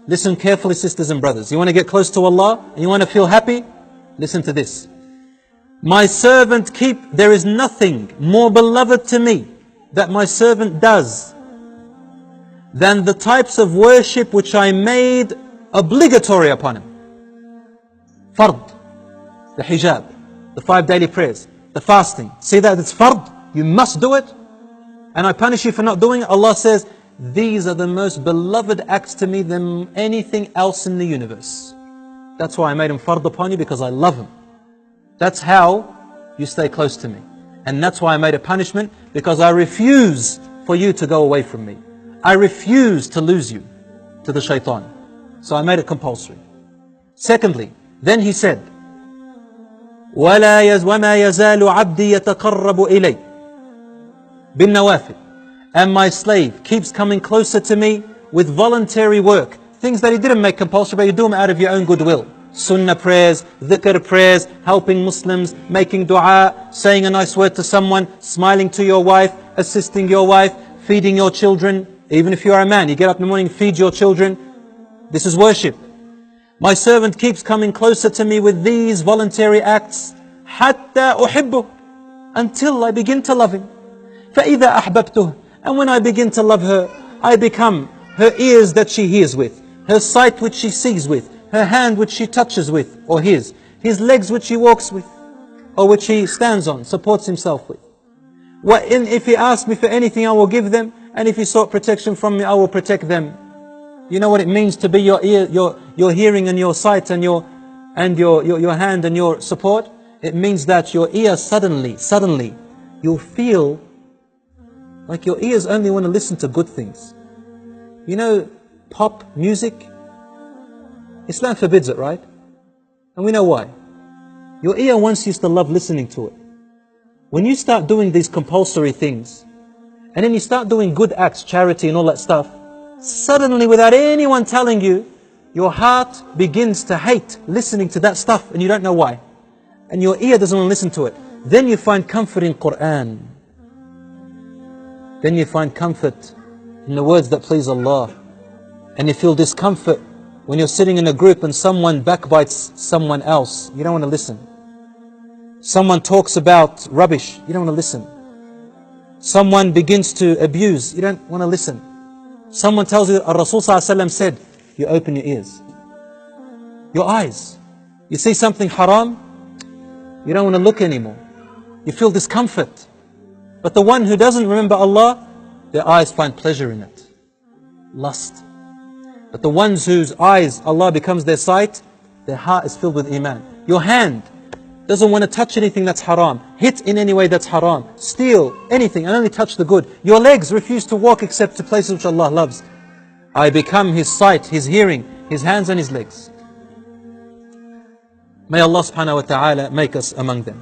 Listen carefully, sisters and brothers. You want to get close to Allah and you want to feel happy? Listen to this. My servant there is nothing more beloved to me that my servant does than the types of worship which I made obligatory upon him. Fard, the hijab, the 5 daily prayers, the fasting. See that it's fard, you must do it. And I punish you for not doing it. Allah says, these are the most beloved acts to me than anything else in the universe. That's why I made him fard upon you, because I love him. That's how you stay close to me. And that's why I made a punishment, because I refuse for you to go away from me. I refuse to lose you to the shaitan. So I made it compulsory. Secondly, then he said, وَمَا يَزَالُ عَبْدِي يَتَقَرَّبُ إِلَيْهِ بِالنَّوَافِلِ. And my slave keeps coming closer to me with voluntary work. Things that he didn't make compulsory, but you do them out of your own goodwill. Sunnah prayers, dhikr prayers, helping Muslims, making dua, saying a nice word to someone, smiling to your wife, assisting your wife, feeding your children. Even if you are a man, you get up in the morning, feed your children. This is worship. My servant keeps coming closer to me with these voluntary acts, حَتَّى أُحِبُّهُ, until I begin to love him. فَإِذَا أَحْبَبْتُهُ, and when I begin to love her, I become her ears that she hears with, her sight which she sees with, her hand which she touches with, or his legs which he walks with, or which he stands on, supports himself with. If he asks me for anything, I will give them, and if he sought protection from me, I will protect them. You know what it means to be your ear, your hearing and your sight and your hand and your support? It means that your ear suddenly, you'll feel like your ears only want to listen to good things. You know, pop music, Islam forbids it, right? And we know why. Your ear once used to love listening to it. When you start doing these compulsory things, and then you start doing good acts, charity and all that stuff, suddenly without anyone telling you, your heart begins to hate listening to that stuff and you don't know why. And your ear doesn't want to listen to it. Then you find comfort in Quran. Then you find comfort in the words that please Allah. And you feel discomfort when you're sitting in a group and someone backbites someone else. You don't want to listen. Someone talks about rubbish. You don't want to listen. Someone begins to abuse. You don't want to listen. Someone tells you that Rasul ﷺ said, you open your ears, your eyes. You see something haram, you don't want to look anymore. You feel discomfort. But the one who doesn't remember Allah, their eyes find pleasure in it. Lust. But the ones whose eyes, Allah becomes their sight, their heart is filled with iman. Your hand doesn't want to touch anything that's haram, hit in any way that's haram, steal anything and only touch the good. Your legs refuse to walk except to places which Allah loves. I become his sight, his hearing, his hands and his legs. May Allah subhanahu wa ta'ala make us among them.